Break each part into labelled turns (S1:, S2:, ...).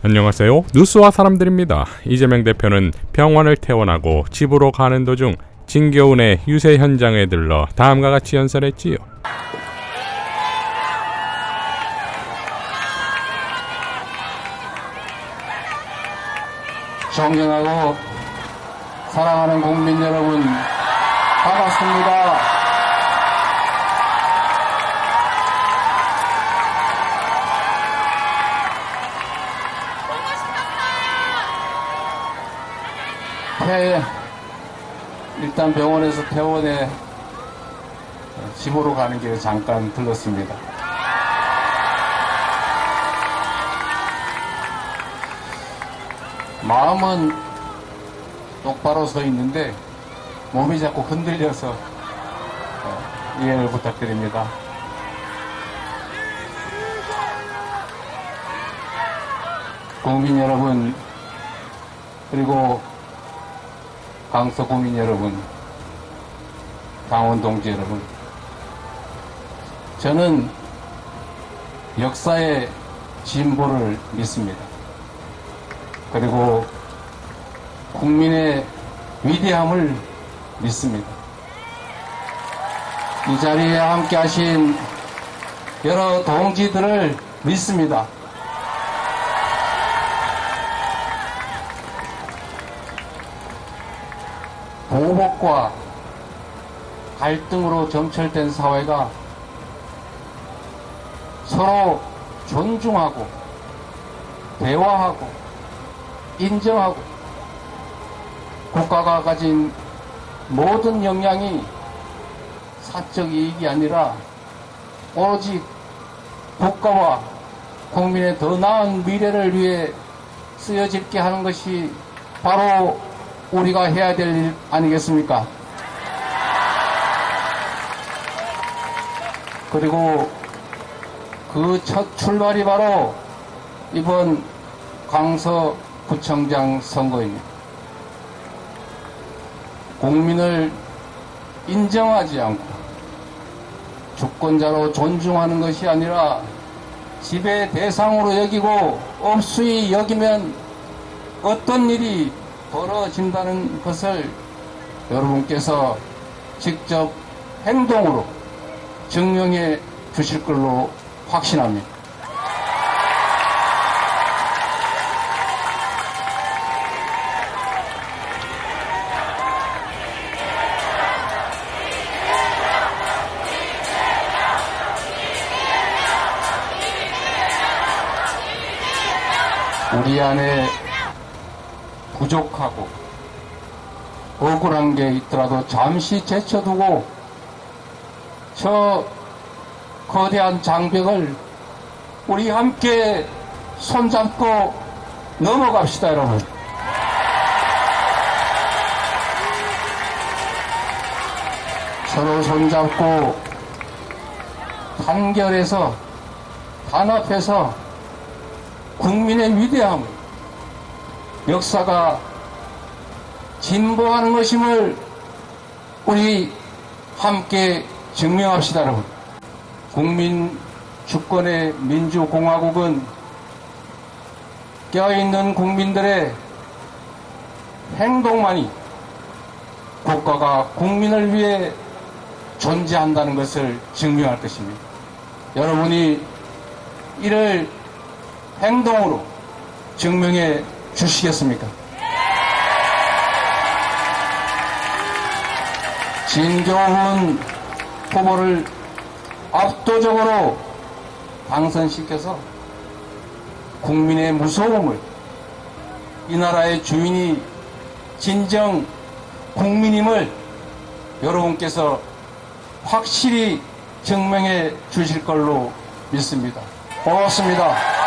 S1: 안녕하세요. 뉴스와 사람들입니다. 이재명 대표는 병원을 퇴원하고 집으로 가는 도중 진교훈의 유세 현장에 들러 다음과 같이 연설했지요.
S2: 존경하고 사랑하는 국민 여러분, 반갑습니다. 일단 병원에서 퇴원해 집으로 가는 길에 잠깐 들렀습니다. 마음은 똑바로 서 있는데 몸이 자꾸 흔들려서 이해를 부탁드립니다. 국민 여러분, 그리고 강서 국민 여러분, 강원 동지 여러분, 저는 역사의 진보를 믿습니다. 그리고 국민의 위대함을 믿습니다. 이 자리에 함께 하신 여러 동지들을 믿습니다. 보복과 갈등으로 점철된 사회가 서로 존중하고 대화하고 인정하고 국가가 가진 모든 역량이 사적 이익이 아니라 오직 국가와 국민의 더 나은 미래를 위해 쓰여질게 하는 것이 바로 우리가 해야 될 일 아니겠습니까? 그리고 그 첫 출발이 바로 이번 강서구청장 선거입니다. 국민을 인정하지 않고 주권자로 존중하는 것이 아니라 지배 대상으로 여기고 업수히 여기면 어떤 일이 벌어진다는 것을 여러분께서 직접 행동으로 증명해 주실 걸로 확신합니다. 우리 안에 부족하고 억울한 게 있더라도 잠시 제쳐두고 저 거대한 장벽을 우리 함께 손잡고 넘어갑시다, 여러분. 서로 손잡고 단결해서 단합해서 국민의 위대함, 역사가 진보하는 것임을 우리 함께 증명합시다, 여러분. 국민 주권의 민주공화국은 껴있는 국민들의 행동만이 국가가 국민을 위해 존재한다는 것을 증명할 것입니다. 여러분이 이를 행동으로 증명해 주시겠습니까? 진교훈 후보를 압도적으로 당선시켜서 국민의 무서움을, 이 나라의 주인이 진정 국민임을 여러분께서 확실히 증명해 주실 걸로 믿습니다. 고맙습니다.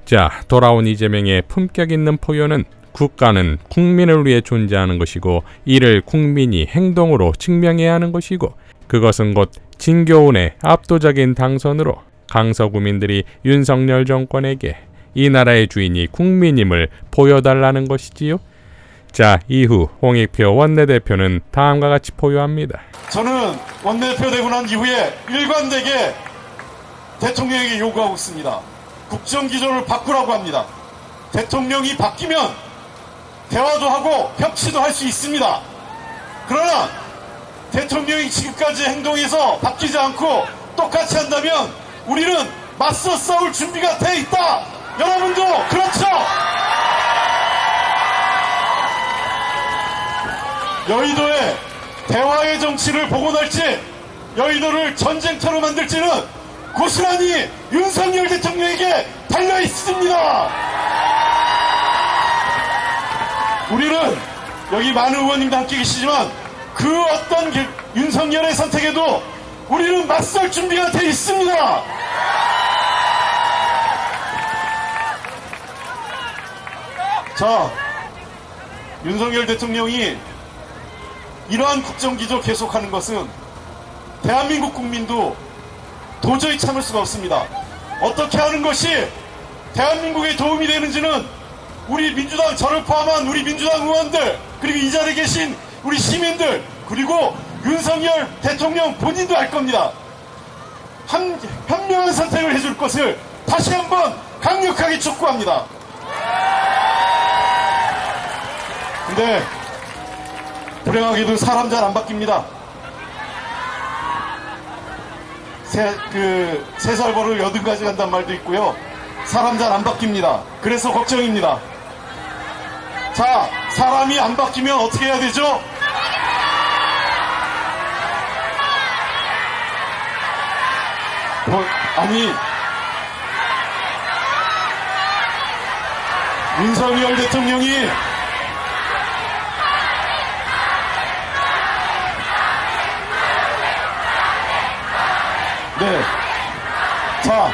S1: 자, 돌아온 이재명의 품격 있는 포효는 국가는 국민을 위해 존재하는 것이고 이를 국민이 행동으로 증명해야 하는 것이고 그것은 곧 진교훈의 압도적인 당선으로 강서구민들이 윤석열 정권에게 이 나라의 주인이 국민임을 보여달라는 것이지요. 자, 이후 홍익표 원내대표는 다음과 같이 포효합니다.
S3: 저는 원내대표 되고 난 이후에 일관되게 대통령에게 요구하고 있습니다. 국정기조를 바꾸라고 합니다. 대통령이 바뀌면 대화도 하고 협치도 할 수 있습니다. 그러나 대통령이 지금까지 행동에서 바뀌지 않고 똑같이 한다면 우리는 맞서 싸울 준비가 돼 있다. 여러분도 그렇죠? 여의도에 대화의 정치를 복원할지 여의도를 전쟁터로 만들지는 고스란히 윤석열 대통령에게 달려 있습니다. 우리는 여기 많은 의원님도 함께 계시지만 그 어떤 윤석열의 선택에도 우리는 맞설 준비가 돼 있습니다. 자, 윤석열 대통령이 이러한 국정기조 계속하는 것은 대한민국 국민도 도저히 참을 수가 없습니다. 어떻게 하는 것이 대한민국에 도움이 되는지는 우리 민주당, 저를 포함한 우리 민주당 의원들, 그리고 이 자리에 계신 우리 시민들, 그리고 윤석열 대통령 본인도 알 겁니다. 현명한 선택을 해줄 것을 다시 한번 강력하게 촉구합니다. 근데 불행하게도 사람 잘 안 바뀝니다. 세 살 버릇 80가지 간단 말도 있고요. 사람 잘 안 바뀝니다. 그래서 걱정입니다. 자, 사람이 안 바뀌면 어떻게 해야 되죠? 아니, 윤석열 대통령이 네. 자,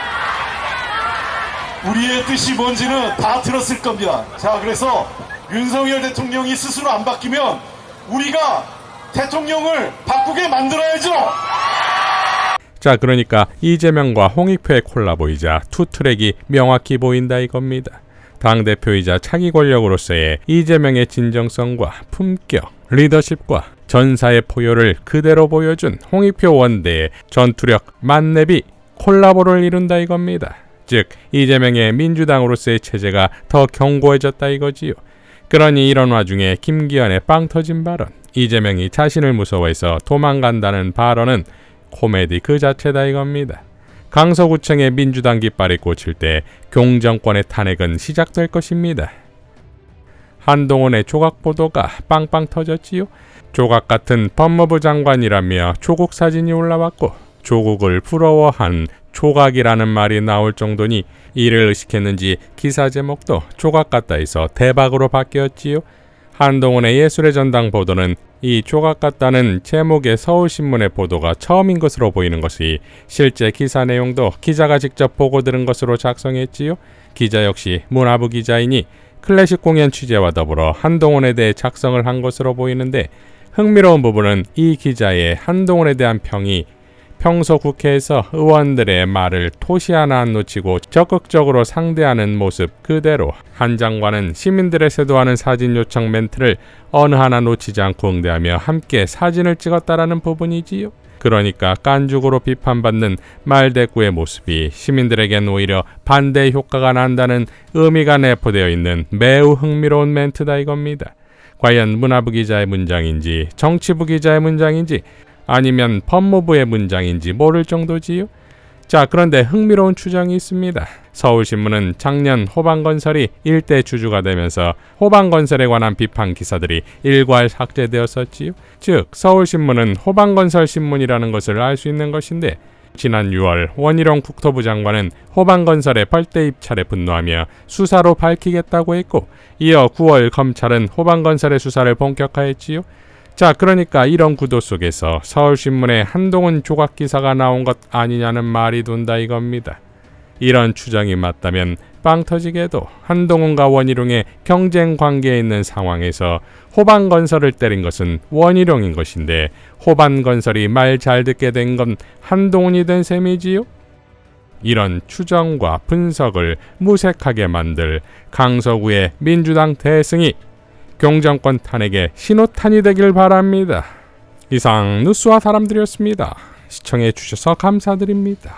S3: 우리의 뜻이 뭔지는 다 들었을 겁니다. 자, 그래서 윤석열 대통령이 스스로 안 바뀌면 우리가 대통령을 바꾸게 만들어야죠.
S1: 자, 그러니까 이재명과 홍익표의 콜라보이자 투트랙이 명확히 보인다 이겁니다. 당대표이자 차기 권력으로서의 이재명의 진정성과 품격, 리더십과 전사의 포효를 그대로 보여준 홍익표 원대의 전투력 만렙이 콜라보를 이룬다 이겁니다. 즉 이재명의 민주당으로서의 체제가 더 견고해졌다 이거지요. 그러니 이런 와중에 김기현의 빵 터진 발언, 이재명이 자신을 무서워해서 도망간다는 발언은 코미디 그 자체다 이겁니다. 강서구청의 민주당 깃발이 꽂힐 때 공정권의 탄핵은 시작될 것입니다. 한동훈의 조각 보도가 빵빵 터졌지요. 조각 같은 법무부 장관이라며 조국 사진이 올라왔고 조국을 부러워한 조각이라는 말이 나올 정도니 이를 의식했는지 기사 제목도 조각 같다 해서 대박으로 바뀌었지요. 한동훈의 예술의 전당 보도는 이 조각 같다는 제목의 서울신문의 보도가 처음인 것으로 보이는 것이 실제 기사 내용도 기자가 직접 보고 들은 것으로 작성했지요. 기자 역시 문화부 기자이니 클래식 공연 취재와 더불어 한동훈에 대해 작성을 한 것으로 보이는데 흥미로운 부분은 이 기자의 한동훈에 대한 평이 평소 국회에서 의원들의 말을 토시 하나 안 놓치고 적극적으로 상대하는 모습 그대로 한 장관은 시민들의 세도하는 사진 요청 멘트를 어느 하나 놓치지 않고 응대하며 함께 사진을 찍었다라는 부분이지요. 그러니까 깐죽으로 비판받는 말대꾸의 모습이 시민들에겐 오히려 반대 효과가 난다는 의미가 내포되어 있는 매우 흥미로운 멘트다 이겁니다. 과연 문화부 기자의 문장인지 정치부 기자의 문장인지 아니면 법무부의 문장인지 모를 정도지요. 자, 그런데 흥미로운 추정이 있습니다. 서울신문은 작년 호방건설이 일대 주주가 되면서 호방건설에 관한 비판 기사들이 일괄 삭제되었었지요. 즉 서울신문은 호방건설 신문이라는 것을 알 수 있는 것인데 지난 6월 원희룡 국토부 장관은 호방건설의 벌떼 입찰에 분노하며 수사로 밝히겠다고 했고 이어 9월 검찰은 호방건설의 수사를 본격화했지요. 자, 그러니까 이런 구도 속에서 서울신문에 한동훈 조각 기사가 나온 것 아니냐는 말이 돈다 이겁니다. 이런 추정이 맞다면 빵 터지게도 한동훈과 원희룡의 경쟁 관계에 있는 상황에서 호반건설을 때린 것은 원희룡인 것인데 호반건설이 말 잘 듣게 된 건 한동훈이 된 셈이지요? 이런 추정과 분석을 무색하게 만들 강서구의 민주당 대승이 경정권 탄핵의 신호탄이 되길 바랍니다. 이상 뉴스와 사람들이었습니다. 시청해 주셔서 감사드립니다.